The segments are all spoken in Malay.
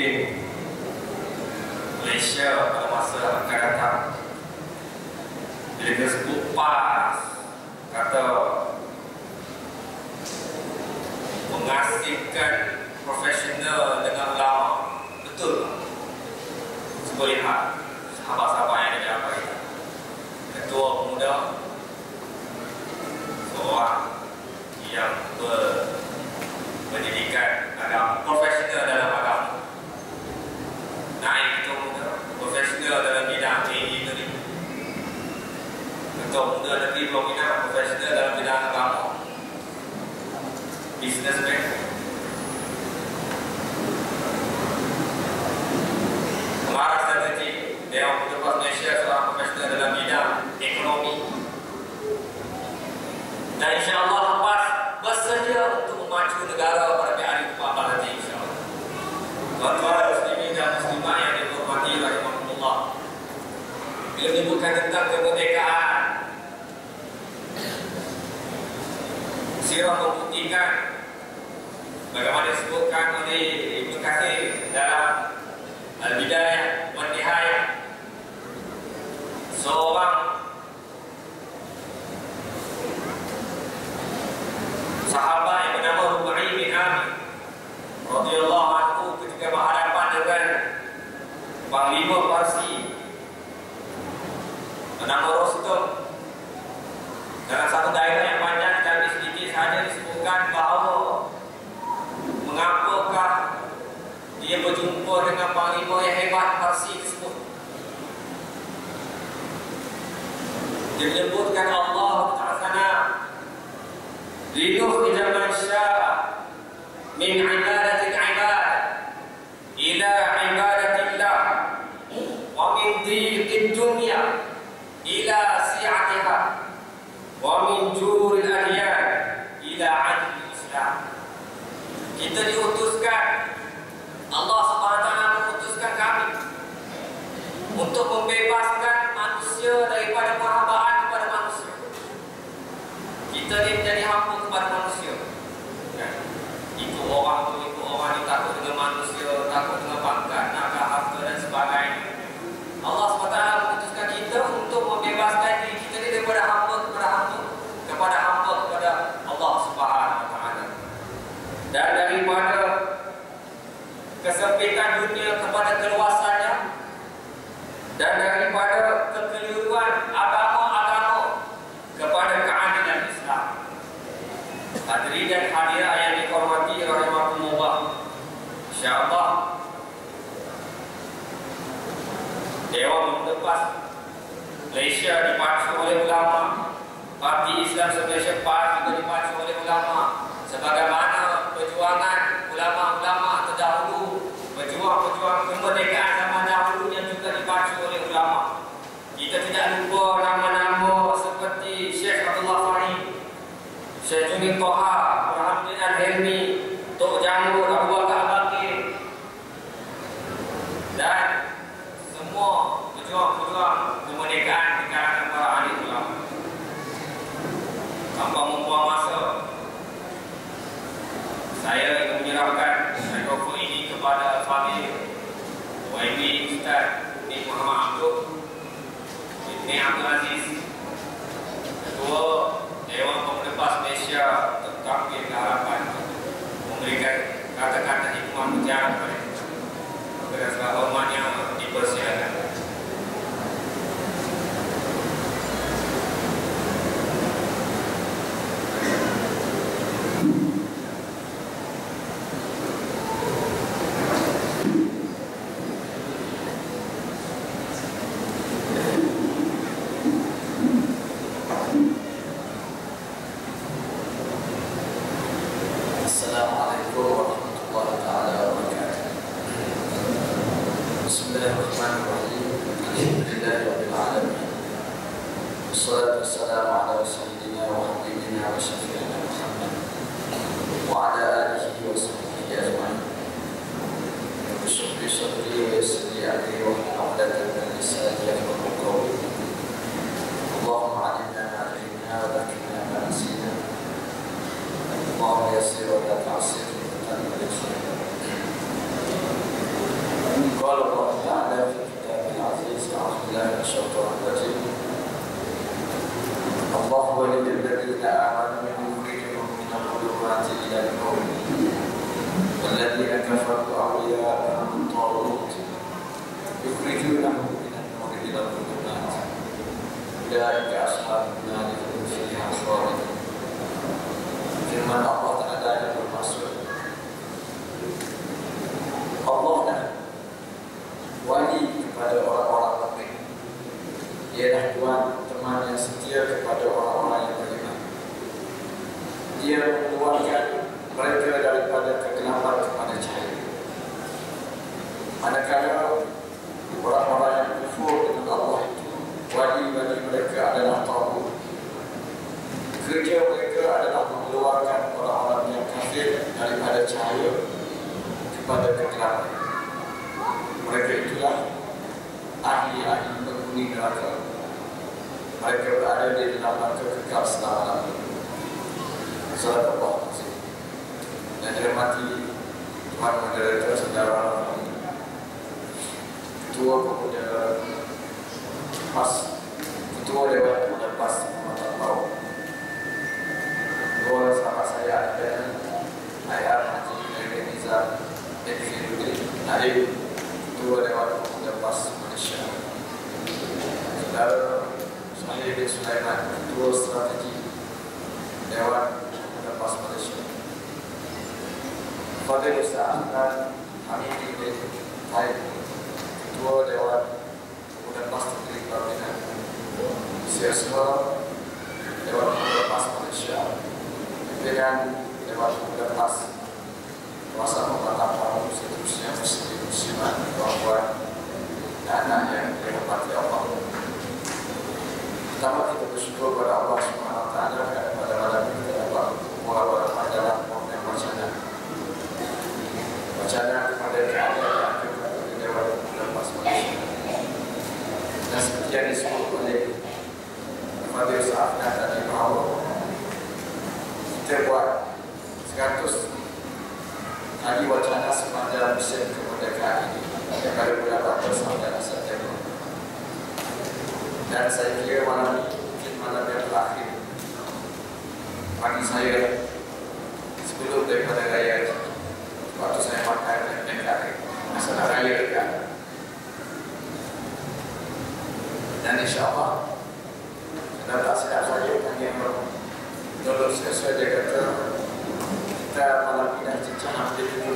pemimpin Malaysia pada masa akan datang. Bila dia sebut PAS, kata mengasingkan profesional dengan ulama, betul? Cuba lihat sahabat-sahabat yang ada apa kita. Ketua Pemuda, seorang yang berpendidikan agama, profesional dalam agama. Naik Ketua Pemuda, profesional dalam bidang engineering. Ketua Pemuda Negeri Pulau Pinang, profesional dalam bidang agama, businessman. Pengarah strategi Dewan Pengupas Malaysia, seorang profesional dalam bidang ekonomi. Dan insya-Allah lepas bersedia untuk memacu negara pada hari ke-14 nanti, insya-Allah. Tuan-tuan muslimin dan muslimat yang dihormati rahimahumullah, bila menyebutkan tentang kemerdekaan, sirah membuktikan bagaimana disebutkan oleh Ibnu Katsir dalam Al-Bidayah wa Nihayah, seorang sahabat yang bernama Rubai bin Amir radhiyallahu anhu ketika berhadapan dengan Panglima Parsi bernama Rostom. Dalam satu daerah yang panjang tapi sedikit sahaja disebutkan bahawa mengapakah dia berjumpa dengan panglima yang hebat Parsi tersebut. Dia menyebutkan Allah Ta'ala linukhrija man syaa min ibadatil ibad ila ibadatillah wa min dhiqid dunya ila si'atiha wa min juril adyan ila adil Islam. Kita diutuskan, Allah SWT mengutuskan kami untuk membebaskan manusia daripada perhambaan kepada manusia. Kita menjadi hamba kepada manusia. Ikut orang tu, ikut orang ni, takut dengan manusia, takut dengan pangkat, nakal, harta dan sebagainya. Allah SWT mengutuskan kita untuk membebaskan diri kita ni daripada hamba kepada hamba, kepada hamba kepada Allah SWT. Dan daripada kesempitan dunia kepada keluasannya, dan daripada kekeliruan agama-agama kepada keadilan Islam. Hadirin dan hadirat yang dihormati rahimakumullah, insya-Allah Dewan Pengupas Malaysia dipacu oleh ulama, Parti Islam Malaysia PAS juga dipacu oleh ulama, sebagaimana perjuangan ulama-ulama terdahulu, pejuang kemerdekaan zaman dahulu yang juga dipacu oleh ulama. Kita tidak lupa nama-nama seperti Syekh Abdullah Fahim, Syekh Junid Toha, Burhanuddin Al-Hilmi, Tok Jamur, Abu Bakar Bakir, dan semua pejuang-pejuang kemerdekaan di kalangan para ahli ulama. Tanpa membuang masa, saya ingin menyerahkan mikrofon ini kepada Al-Fadhil YB Ustaz Nik Muhammad Abdul Ibn Abdul Aziz, Ketua Dewan Pengupas Malaysia, tetap ke harapan memberikan kata-kata hikmah mutiara kepada kita. Dengan segala hormatnya dipersilakan. قال الله تعالى في كتابه العزيز أعوذ بالله من الشيطان الرجيم الله ولي الذين آمنوا يخرجهم من الظلمات إلى النور والذين كفروا أولياءهم الطاغوت يخرجونهم من النور إلى الظلمات أولئك أصحاب النار هم فيها خالدون. Firman Allah Ta'ala yang bermaksud Allah dah wali kepada orang-orang mukmin. Dia dah Tuhan teman yang setia kepada orang-orang yang beriman. Dia mengeluarkan mereka daripada kegelapan kepada cahaya. Manakala orang-orang yang kufur dengan Allah itu, wali-wali mereka adalah taghut. Kerja mereka adalah mengeluarkan orang-orang yang kafir daripada cahaya kepada kegelapan. Mereka itulah ahli-ahli penghuni neraka. Mereka berada di dalam neraka kekal selama-lamanya. Sallallahu alaihi wasallam. Dan dirahmati Tuhan moderator saudara Ketua Pemuda PAS, Ketua Dewan Pemuda PAS Mata Bau, dua sahabat saya dan Ayah Haji Nabi Nizam Edfiruddin Naib, Ketua Dewan Pemuda PAS Malaysia, saudara Saleh bin Sulaiman, Ketua Strategi Dewan Pemuda PAS Malaysia, Fadil Ustaz Ahmad Hamidi bin Taib, Ketua Dewan Pemuda PAS Negeri Parlimen, Siasma Dewan Pemuda PAS Malaysia, pimpinan Dewan Pemuda PAS Kuasa Membatapkan seterusnya muslimat, perempuan dan anak yang dirahmati Allah. Pertama kita bersyukur kepada Allah Subhanahu Wa Taala kerana pada malam ini kita dapat berkumpul dalam program wacana kemerdekaan yang akan Dewan Pemuda PAS Malaysia. Dan seperti yang disebut oleh Fadil Sa'afna tadi bahawa kita buat 100 kali wacana sepanjang musim kemerdekaan ini daripada bulan Agustus sampai September. Dan saya kira malam ini mungkin malam yang terakhir bagi saya sebelum daripada raya waktu saya makan dan negara masalah raya dekat. Dan insyaAllah saya tak silap saja panggil menurut sesuai dia kata kita malam ini dah cecah hampir 70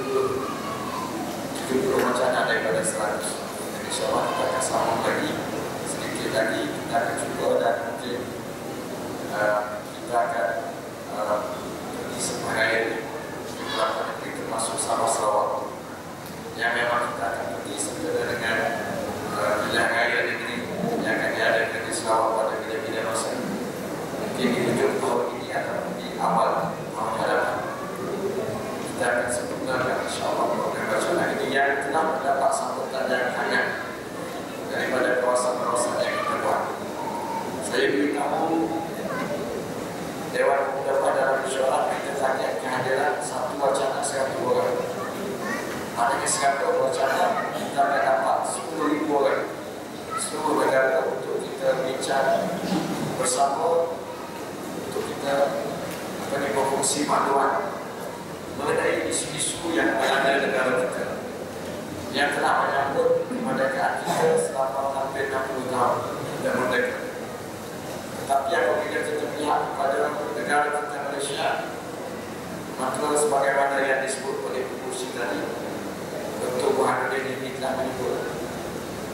wacana daripada 100. Dan insyaAllah kita akan sambung lagi sedikit lagi, kita akan cuba dan mungkin kita akan pergi sebagai di belakang negeri termasuk Sabah Sarawak yang memang kita akan pergi sebenarnya dengan pilihan raya negeri yang akan diadakan di Sarawak pada bila-bila masa. Mungkin di hujung tahun ini atau di awal tahun hadapan kita akan sempurnakan insyaAllah program bacaan ini yang telah mendapat sambutan yang hangat daripada kawasan-kawasan yang kita buat. Saya beritahu Dewan Pemuda PAS dalam mesyuarat kita target kehadiran satu wacana 100 orang. Maknanya 100 wacana kita akan dapat 10,000 orang seluruh negara untuk kita bincang bersama, untuk kita berkongsi maklumat mengenai isu-isu yang melanda negara kita yang telah menyambut kemerdekaan kita selama hampir 60 tahun dan merdeka. Tetapi apabila kita melihat kepada negara kita Malaysia, maka sebagaimana yang disebut oleh pengurusi tadi, Dr. Burhanuddin ini telah menyebut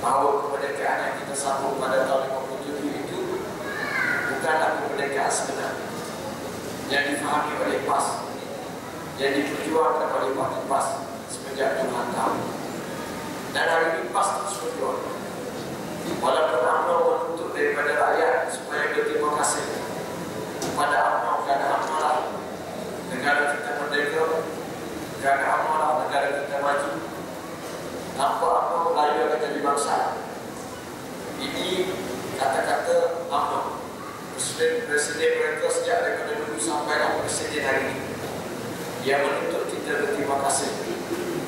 bahawa kemerdekaan yang kita sambung pada tahun 57 itu bukanlah kemerdekaan sebenar yang difahami oleh PAS, yang diperjuangkan oleh parti PAS semenjak puluhan tahun. Dan hari ini PAS terus berjuang. Walaupun UMNO menuntut daripada rakyat supaya berterima kasih kepada UMNO kerana UMNO lah negara kita merdeka, kerana UMNO lah negara kita maju. Tanpa UMNO Melayu akan jadi bangsa. Ini kata-kata UMNO. Presiden mereka sejak daripada dulu sampai presiden hari ini, dia menuntut kita berterima kasih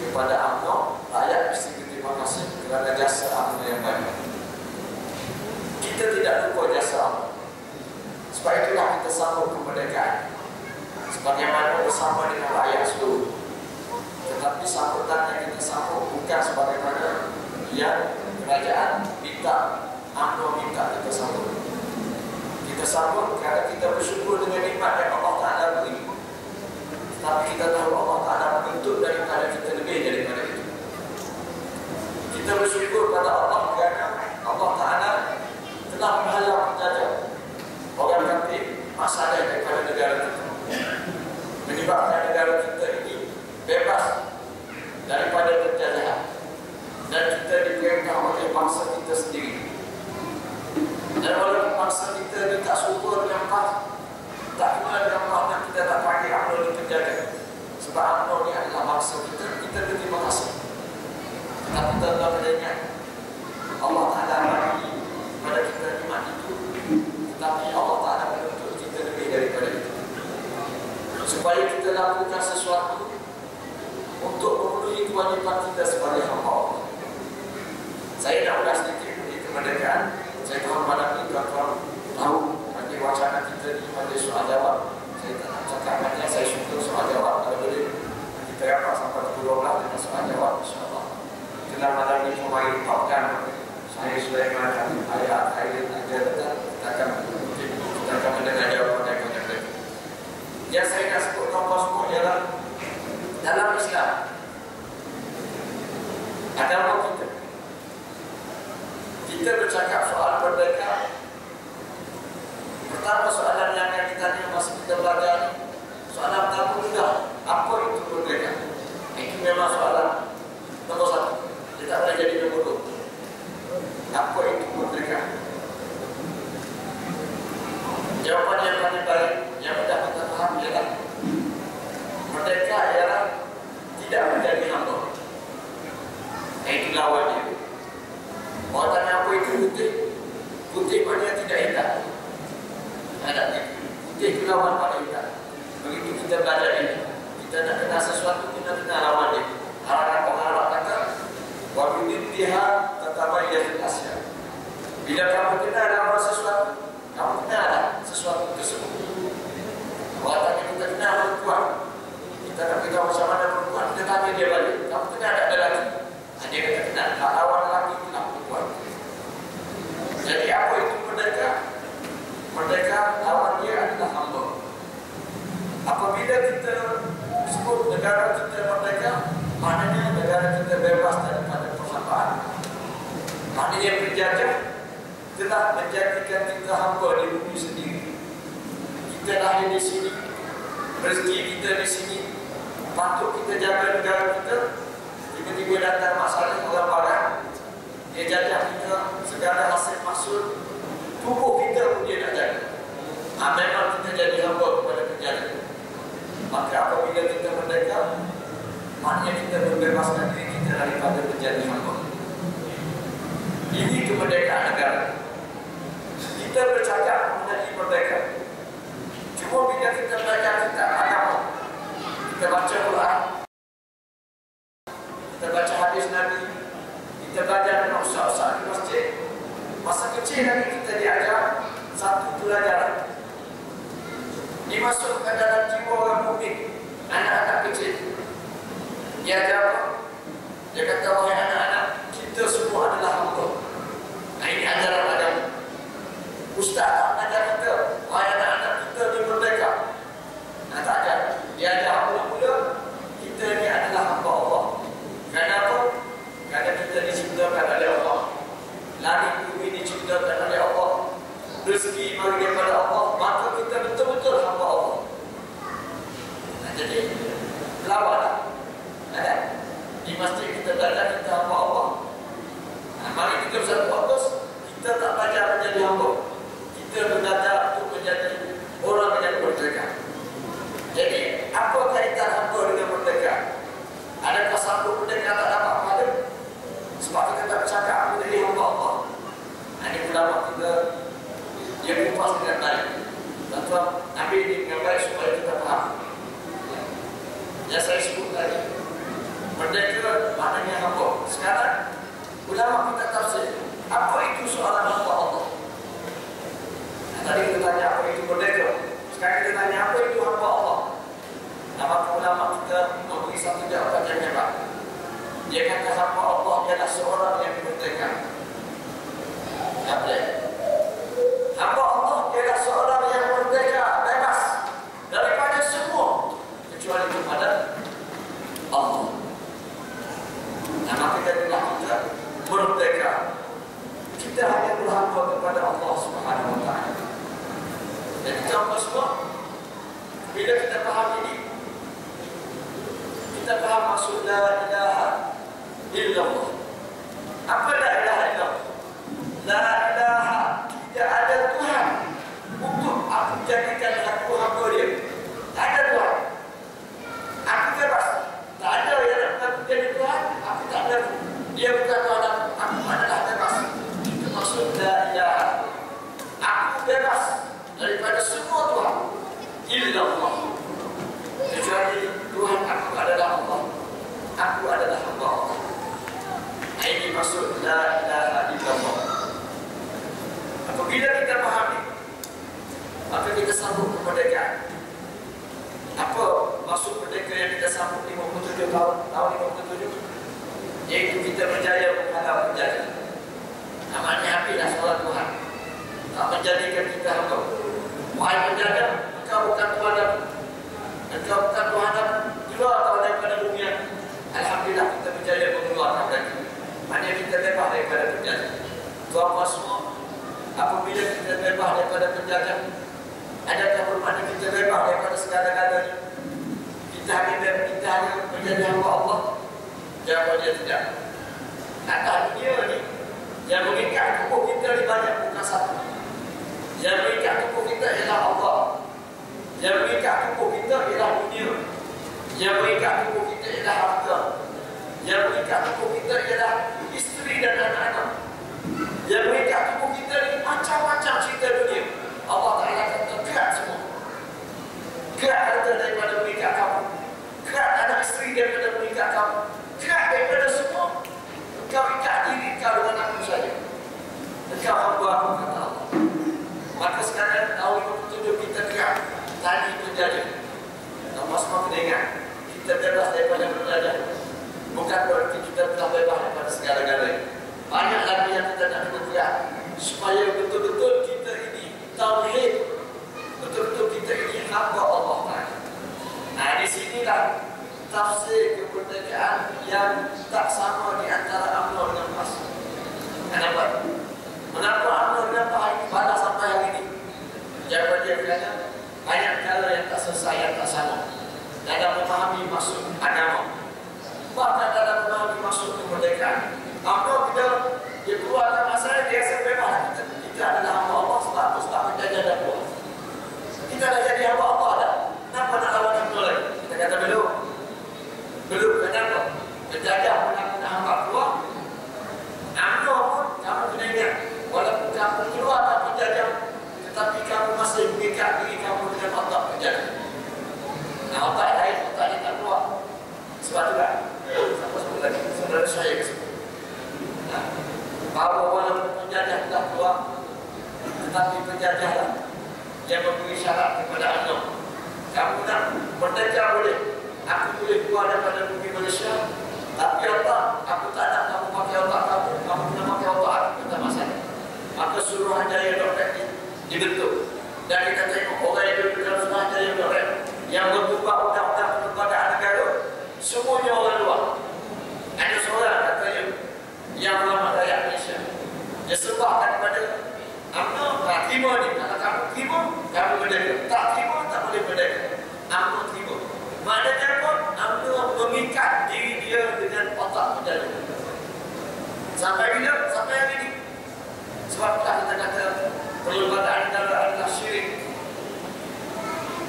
kepada UMNO. Rakyat mesti berterima berterima kasih kerana jasa Allah yang banyak. Kita tidak lupa jasa Allah. Sebab itulah kita sambut kemerdekaan sebagaimana bersama dengan rakyat seluruh. Tetapi sambutan yang kita sambut bukan sebagaimana yang kerajaan minta, UMNO minta kita sambut. Kita sambut kerana kita bersyukur dengan nikmat yang Allah Ta'ala beri. Tetapi kita tahu Allah Ta'ala menuntut daripada kita lebih daripada itu. Kita bersyukur pada Allah kerana Allah Ta'ala telah menghalau penjajah orang kafir masalah daripada negara kita, menyebabkan negara kita ini bebas daripada penjajahan, dan kita diperintah oleh bangsa kita sendiri. Dan walaupun bangsa kita ini tak suka dengan PAS, tak kenal dengan PAS, dan kita tak panggil UMNO ini penjaga, sebab UMNO ini adalah bangsa kita, kita berterima kasih. Tetapi tuan-tuan dan ingat, Allah Ta'ala bagi kepada kita nikmat itu, tetapi Allah Ta'ala menuntut kita lebih daripada itu, supaya kita lakukan sesuatu untuk memenuhi kewajiban kita sebagai hamba Allah. Saya nak ulas sedikit di kemerdekaan. Saya tahu malam ini tuan-tuan tahu nanti wacana kita di majlis soal jawab. Saya tak nak cakap banyak, saya syukur soal jawab. Kalau boleh kita dapat sampai 12 dengan soal jawab, insyaAllah. Itulah malam ini kemarin tahukan saya Sulaiman dan ayat Khairil Ajar, kita akan mendengar jawapan dari mereka. Yang saya nak sebut tuan-tuan semua ialah dalam Islam agama kita bercakap soal merdeka. Pertama soalan yang akan kita tanya masa kita belajar, soalan pertama mudah, apa itu merdeka? Itu memang soalan nombor 1. Dia tak boleh jadi nombor 2. Apa itu merdeka? Jawapan yang paling baik yang mudah kita faham ialah merdeka ialah tidak menjadi hamba. Itu lawannya. Orang tanya apa itu putih? Putih maknanya tidak hitam. Ada putih itu lawan pada hitam. Begitu kita belajar ini, kita nak kenal sesuatu, kita kenal lawan dia. Orang Arab kata, wabidin biha tatabayyazul asya. Bila kamu kenal lawan sesuatu, kamu kenal sesuatu tersebut. Orang tanya kita kenal perempuan, kita nak beritahu macam mana perempuan, kita tanya dia balik, kamu kenal tak ada lagi? Dia kata kenal, lawan lagi itulah perempuan. Jadi apa itu merdeka? Merdeka lawan dia adalah hamba. Apabila kita sebut negara kita merdeka, maknanya negara kita bebas daripada persamaan. Maknanya penjajah telah menjadikan kita hamba di bumi sendiri. Kita lahir di sini, rezeki kita di sini, patut kita jaga negara kita. Tiba-tiba datang masalah orang barat, dia jajah kita, segala hasil maksud tubuh kita pun dia nak jaga. Memang kita jadi hamba kepada penjajah. Maka apabila kita merdeka, maknanya kita membebaskan diri kita daripada menjadi hamba. Ini kemerdekaan negara. Kita bercakap mengenai merdeka. Cuma bila kita belajar tentang agama, kita baca Quran, kita baca hadis Nabi, kita belajar dengan ustaz-ustaz di masjid. Masa kecil lagi kita diajar satu pelajaran. Dimasukkan dalam jiwa orang mukmin, anak-anak kecil. Dia ajar apa? Dia kata, wahai anak-anak, kita semua adalah hamba. Ini ajaran agama. Ustaz tak mengajar kita, wahai anak-anak, kita ni merdeka. Tak ajar. Dia ajar mula-mula, kita ni adalah hamba Allah. Kenapa? Kerana kita diciptakan oleh Allah. Langit bumi diciptakan oleh Allah. Rezeki bagi daripada Allah. Maka kita betul-betul hamba Allah. Jadi, lawanlah. Di masjid kita belajar kita hamba Allah. Mari kita bersatu fokus. Kita tak belajar menjadi hamba. Kita belajar untuk menjadi orang yang merdeka. Jadi, apa kaitan hamba dengan merdeka? Adakah satu merdeka tak dapat pahala? Sebab kita tak bercakap menjadi hamba Allah. Ini ulama kita dia kupas dengan baik. Tuan-tuan, ambil ini dengan baik supaya kita faham. Yang saya sebut tadi, merdeka maknanya hamba. Sekarang Ulama kita tafsir, apa itu seorang hamba Allah? Tadi kita tanya apa itu merdeka. Sekarang kita tanya apa itu hamba Allah. Nama ulama kita memberi satu jawaban yang hebat. Dia kata hamba Allah adalah seorang yang merdeka. Apa? Hamba Allah adalah seorang yang merdeka, bebas daripada semua kecuali kepada Allah. Nama kita adalah kita merdeka. Kita hanya berhamba kepada Allah Subhanahu Wa Taala. Jadi kaum semua, bila kita faham ini, kita faham maksud la ilaha illallah. Apa la ilaha illallah? La ilaha, tidak ada Tuhan untuk aku jadikan aku hamba dia. Tak ada Tuhan. Aku bebas. Tak ada yang nak aku jadi Tuhan. Aku tak ada. Dia bukan Tuhan aku adalah bebas. Itu maksud la ilaha. Aku bebas daripada semua Tuhan illallah, kecuali Tuhan aku adalah Allah. Aku adalah hamba Allah. Ini maksud la ilaha illallah. Apabila kita pahami, maka kita sambut kemerdekaan. Apa maksud merdeka yang kita sambut 57 tahun 57? Iaitu kita berjaya menghadap penjajah. Namanya habislah soal Tuhan. Tak menjadikan kita hamba. Wahai penjajah, engkau bukan Tuhan aku. Engkau bukan Tuhan aku. Keluar kau daripada dunia. Alhamdulillah kita berjaya mengeluarkan mereka. Maknanya kita bebas daripada penjajah. Tuan-tuan semua, apabila kita bebas daripada penjajah, adakah bermakna kita bebas daripada segala-galanya? Kita hanya menjadi hamba Allah? Jawabannya tidak. Atas dunia ni, yang mengikat tubuh kita ni banyak, bukan satu. Yang mengikat tubuh kita ialah Allah. Yang mengikat tubuh kita ialah dunia. Yang mengikat tubuh kita ialah harta. Yang mengikat tubuh kita ialah isteri dan anak-anak. Yang mengikat tubuh kita ni macam-macam cerita dunia. Allah Ta'ala kata kerat semua. Kerat harta daripada mengikat kamu. Kerat anak isteri daripada mengikat kamu. Kerat daripada semua. Engkau ikat diri kau dengan aku saja. Engkau hamba aku, kata Allah. Maka sekarang tahun 57 kita kerat tadi penjajah. Kamu semua kena ingat, kita bebas daripada penjajah. Bukan berarti kita telah bebas daripada segala-galanya. Banyak lagi yang kita nak bergerak supaya betul-betul kita ini tauhid, betul-betul kita ini hamba Allah Ta'ala. Nah, di sinilah tafsir kemerdekaan yang tak sama di antara UMNO dengan PAS. Kenapa? Mengapa UMNO dengan PAS ini pada sampai hari ini? Jawapan dia berkata, banyak perkara yang tak selesai, yang tak sama dalam memahami maksud agama, bahkan dalam memahami maksud kemerdekaan. UMNO bila dia keluarkan masalah, dia rasa bebas. Kita adalah hamba Allah sebab apa? Sebab penjajah dah keluar. Kita dah jadi hamba Allah dah. Kenapa nak lawan UMNO lagi? Kita kata belum. Kenapa? Penjajah nak hamba keluar. UMNO pun kamu kena ingat, walaupun kamu keluar tak penjajah, tetapi kamu masih mengikat diri kamu dengan otak penjajah. Nah, otak lain, otak ini tak keluar. Sebab tu kan, siapa sebut lagi? Saudara saya ke sebut. Bahawa walaupun penjajah telah keluar, tetapi penjajahlah yang memberi syarat kepada UMNO. Kamu nak merdeka boleh, aku boleh keluar daripada bumi Malaysia, tapi otak, aku tak nak kamu pakai otak kamu, kamu kena pakai otak aku, kata masalah. Maka Suruhanjaya Dokret dibentuk. Dan kita tengok orang yang berada dalam Suruhanjaya Dokret yang berubah undang-undang kelembagaan negara, semuanya orang luar. Ada seorang katanya yang ulama rakyat Malaysia, dia sebahkan kepada UMNO, tak terima ni. Kalau kamu terima, kamu merdeka. Tak terima, tak boleh merdeka. UMNO terima. Maknanya pun UMNO mengikat diri dia dengan otak penjajah. Sampai bila? Sampai hari ini. Sebab itulah kita kata perlembagaan negara adalah syirik.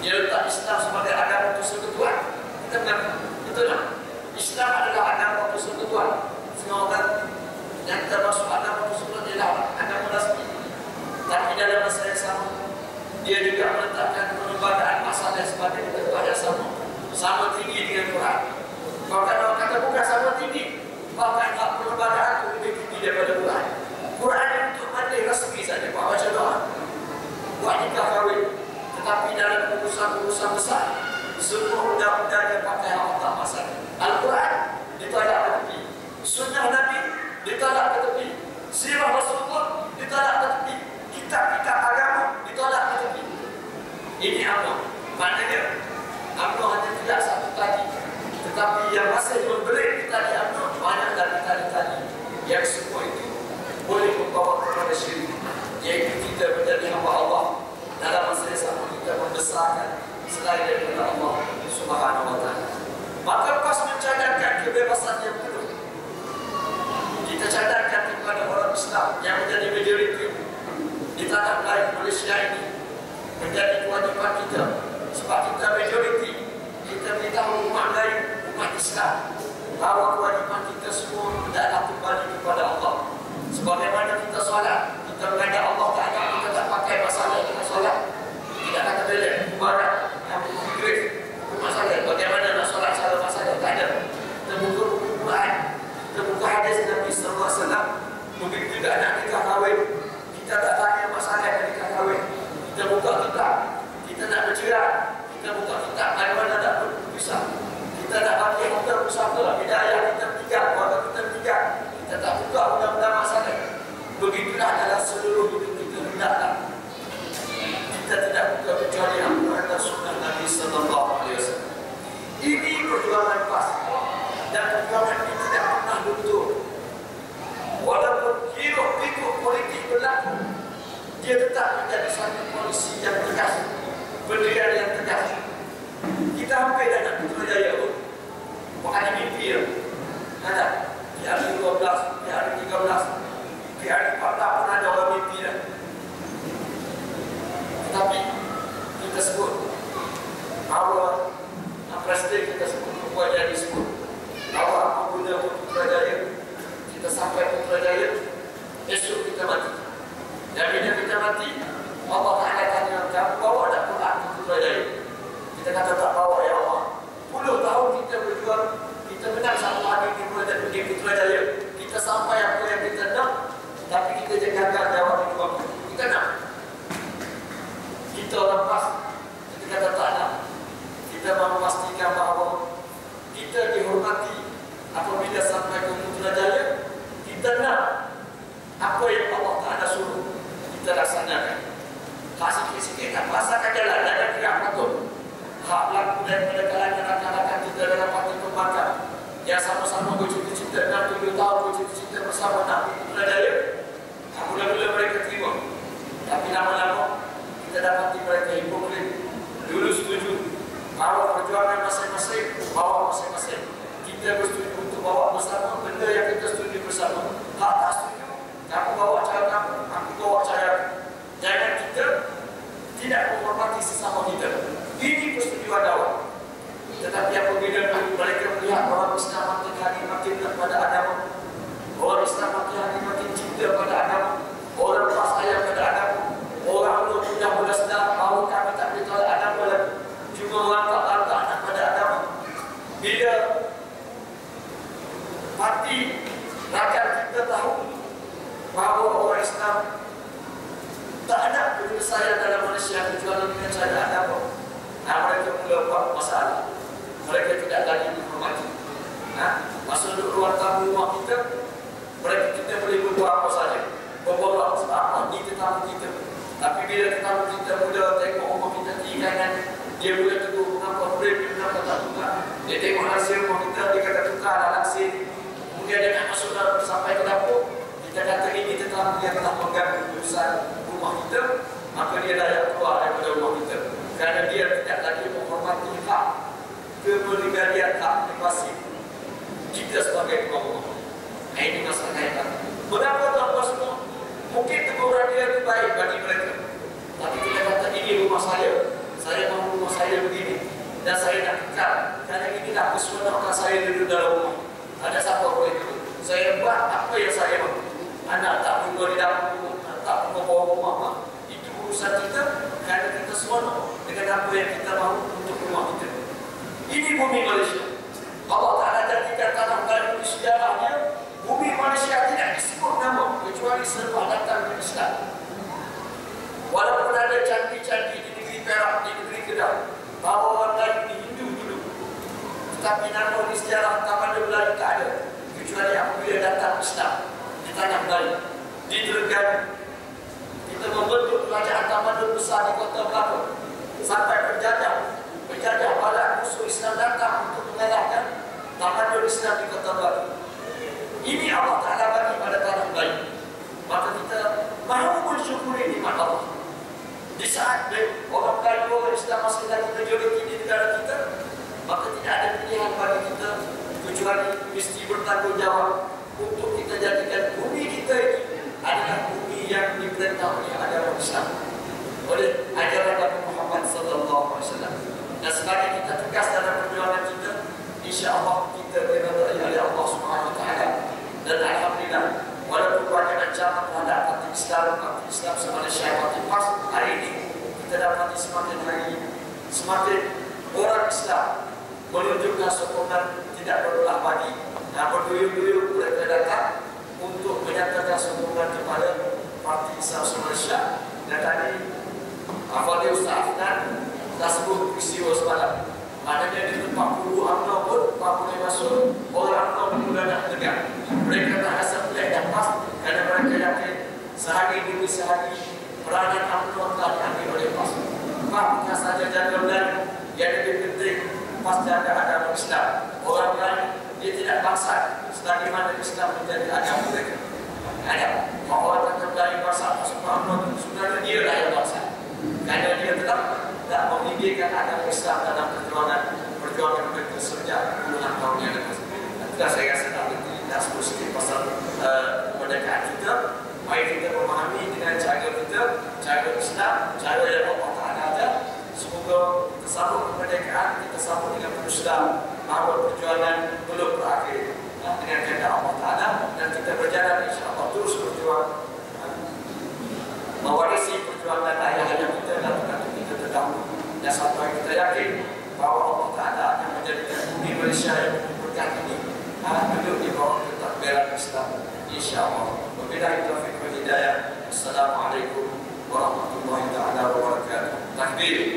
Dia letak Islam sebagai agama persekutuan. Kita mengaku. Betul tak? Islam adalah agama persekutuan. Semua orang yang termasuk agama persekutuan ialah agama rasmi. Tapi dalam masa yang sama, dia juga meletakkan perlembagaan masalah sebagai ketentuan yang sama tinggi dengan Quran. Bahkan orang kata bukan sama tinggi, bahkan perlembagaan itu lebih tinggi Semua undang-undang yang pakai Allah tak masalah. Al-Quran ditolak ke tepi, Sunnah Nabi ditolak ke tepi, Sirah Rasulullah ditolak ke tepi, kitab-kitab agama ditolak ke tepi. Ini UMNO. Maknanya UMNO hanya tidak satu tadi, tetapi yang masih memberi kita di UMNO banyak dari tadi-tadi yang semua itu boleh membawa kepada syirik, iaitu kita menjadi hamba Allah dalam masa yang sama kita membesarkan selain daripada Allah Subhanahu wa taala. Maka pas mencadangkan kebebasan yang penuh, kita cadangkan kepada orang Islam yang menjadi majoriti di tanah air Malaysia ini menjadi kewajipan kita. Sebab kita majoriti, kita beritahu umat lain, umat Islam, bahawa kewajipan kita semua adalah kembali kepada Allah. Sebagaimana kita solat, kita menghadap Allah Ta'ala, kita tak pakai masalah dengan solat. Tidak kata belak, mubarak, yang Inggeris, masalah. Bagaimana nak solat salah masalah? Tak ada. Kita buka buku Quran, kita buka hadis Nabi SAW. Mungkin tidak nak nikah kahwin, kita tak tanya masalah nikah kahwin. Kita buka kitab, kita nak bercerai, kita buka kitab, bagaimana nak berpisah. Kita nak bagi hukum bersama, hidayah kita bertiga, keluarga kita bertiga. Kita tak buka undang-undang masalah. Begitulah dalam seluruh hidup kita hendaklah. Kita tidak buka kecuali Al-Quran dan Sunnah Nabi SAW. Ini perjuangan pas, dan perjuangan ini tidak pernah luntur. Walaupun hiruk-pikuk politik berlaku, dia tetap menjadi satu polisi yang tegas, pendirian yang tegas. Kita hampir dah nak berjaya pun. Bukan mimpi ya. Ada di hari 12, di hari 13, di hari 14 pun ada orang mimpi dah. Tetapi kita sebut bahawa Presiden kita sebut, Putrajaya disebut bahawa apabila Putrajaya kita sampai Putrajaya, esok kita mati. Dan bila kita mati, Allah Ta'ala tanya, kamu bawa tak Quran ke Putrajaya? Kita kata tak bawa ya Allah. 10 tahun kita berjuang, kita menang satu hari di Putrajaya. Kita sampai apa yang kita nak, tapi kita jangan gagal jawab berjuang. Kita nak. Kita orang pas, kita kata tak nak. Kita mahu memastikan bahawa kita dihormati apabila sampai ke Putrajaya. Kita nak apa yang Allah Ta'ala suruh kita laksanakan. Kasih sikit-sikit tak pasakan jalan, ada gerak betul. Hak berlaku daripada kalangan rakan-rakan kita dalam parti pembangkang yang sama-sama bercita-cita 6-7 tahun bercita-cita bersama nak Putrajaya. Mula-mula mereka terima, tapi lama-lama kita dapati mereka hipokrit. Dulu setuju bahawa perjuangan masing-masing, bawa masing-masing. Kita bersetuju untuk bawa bersama benda yang kita setuju bersama. Hak tak setuju, kamu bawa cara kamu, aku bawa cara aku. Jangan kita tidak menghormati sesama kita. Ini persetujuan awal. Tetapi apabila mereka melihat orang Islam makin hari makin kepada agama, orang Islam makin hari makin cinta pada agama, orang percaya pada agama, orang mudah sedar bahawa kami tak boleh tolak agama lagi, cuma langkah-langkah anak pada agama. Bila parti rakyat kita tahu bahawa orang Islam tak ada penyelesaian dalam Malaysia kecuali dengan cara agama, mereka mula buat masalah. Mereka tidak lagi menghormati. Masuk duduk ruang tamu rumah kita, mereka kita boleh berbuat apa saja, berbuat apa ni tetamu kita. Tapi bila tetamu kita mula tengok rumah kita tinggalkan, dia mula tegur, kenapa boleh, kenapa tak tukar. Dia tengok hasil rumah kita, dia kata tukar dah laksir. Kemudian dia nak masuk dalam sampai ke dapur, kita kata ini tetamu yang telah mengganggu urusan rumah kita, maka dia layak keluar daripada rumah kita. Kerana dia tidak lagi menghormati hak kepribadian, hak privasi kita sebagai tuan rumah. Ini masalah kaitan. Berapa tuan-tuan semua? Mungkin teguran dia itu baik bagi mereka, tapi kita kata ini rumah saya mahu rumah saya begini, dan saya nak kekal. Kerana inilah keseronokan saya duduk dalam rumah. Ada siapa boleh duduk? Saya buat apa yang saya mahu. Anak tak perlu di dapur, tak perlu bawa rumah. Itu urusan kita, kerana kita seronok dengan apa yang kita mahu untuk rumah kita. Ini bumi Malaysia. Allah Ta'ala jadikan tanah baru di sejarahnya. Bumi Malaysia tidak disebut nama kecuali serba datang dari Islam. Walaupun ada candi-candi di negeri Perak, di negeri Kedah, bahawa orang lain di Hindu, Karena di sejarah tamadun Melayu tak ada, kecuali apabila datang Islam di tanah Melayu, di Terengganu. Kita membentuk kerajaan tamadun besar di Kota Melaka sampai berjajah pada musuh Islam datang untuk mengalahkan tamadun Islam di Kota Melaka. Ini Allah Ta'ala bagi pada tanah Melayu. Maka kita mahu mensyukuri nikmat Allah. Di saat orang Melayu, orang Islam masih lagi majoriti di negara kita, maka tidak ada pilihan bagi kita kecuali mesti bertanggung jawab untuk kita jadikan bumi kita ini adalah bumi yang diperintah oleh agama Islam, oleh ajaran Nabi Muhammad SAW. Dan sebagai kita tegas dalam perjuangan kita, insya-Allah kita diridai oleh Allah Subhanahu Wa Taala. Dan alhamdulillah, walaupun banyak ancaman terhadap parti Islam se-Malaysia parti PAS, hari ini kita dapat semakin hari semakin orang Islam menunjukkan sokongan tidak berulah bagi dan berduyun-duyun mereka datang untuk menyatakan sokongan kepada parti Islam se-Malaysia. Dan tadi Afadil Ustaz Afnan dah sebut peristiwa semalam. Maknanya di tempat 40 UMNO pun 40 masuk orang UMNO muda nak tegak. Mereka tak rasa pelik dan PAS kerana mereka yakin sehari demi sehari peranan UMNO telah diambil oleh PAS. PAS bukan sahaja jaga Melayu, yang lebih penting PAS jaga agama Islam. Orang Melayu dia tidak bangsa sebagaimana Islam menjadi agama mereka. Ada orang kata Melayu bangsa UMNO sebenarnya dia lah yang bangsa. Kerana dia tetap tak meninggikan agama Islam dalam perjuangan mereka sejak puluhan tahun yang lepas. Itulah saya rasa tak berhenti dan sebut sikit pasal kemerdekaan kita. Mari kita memahami dengan cara kita, cara Islam, cara yang Allah Ta'ala ajar. Semoga kita sambut kemerdekaan, kita sambut dengan penuh Islam, bahawa perjuangan belum berakhir dengan kehendak Allah Ta'ala, dan kita berjalan insya-Allah terus berjuang mewarisi perjuangan ayah-ayah kita dan pengantin kita terdahulu. Dan sampai kita yakin bahawa Allah Ta'ala akan menjadikan bumi Malaysia yang berkah ini duduk di bawah ketakbiran Islam, insya-Allah. Wabillahi taufiq wal hidayah. Assalamualaikum warahmatullahi taala wabarakatuh. Takbir.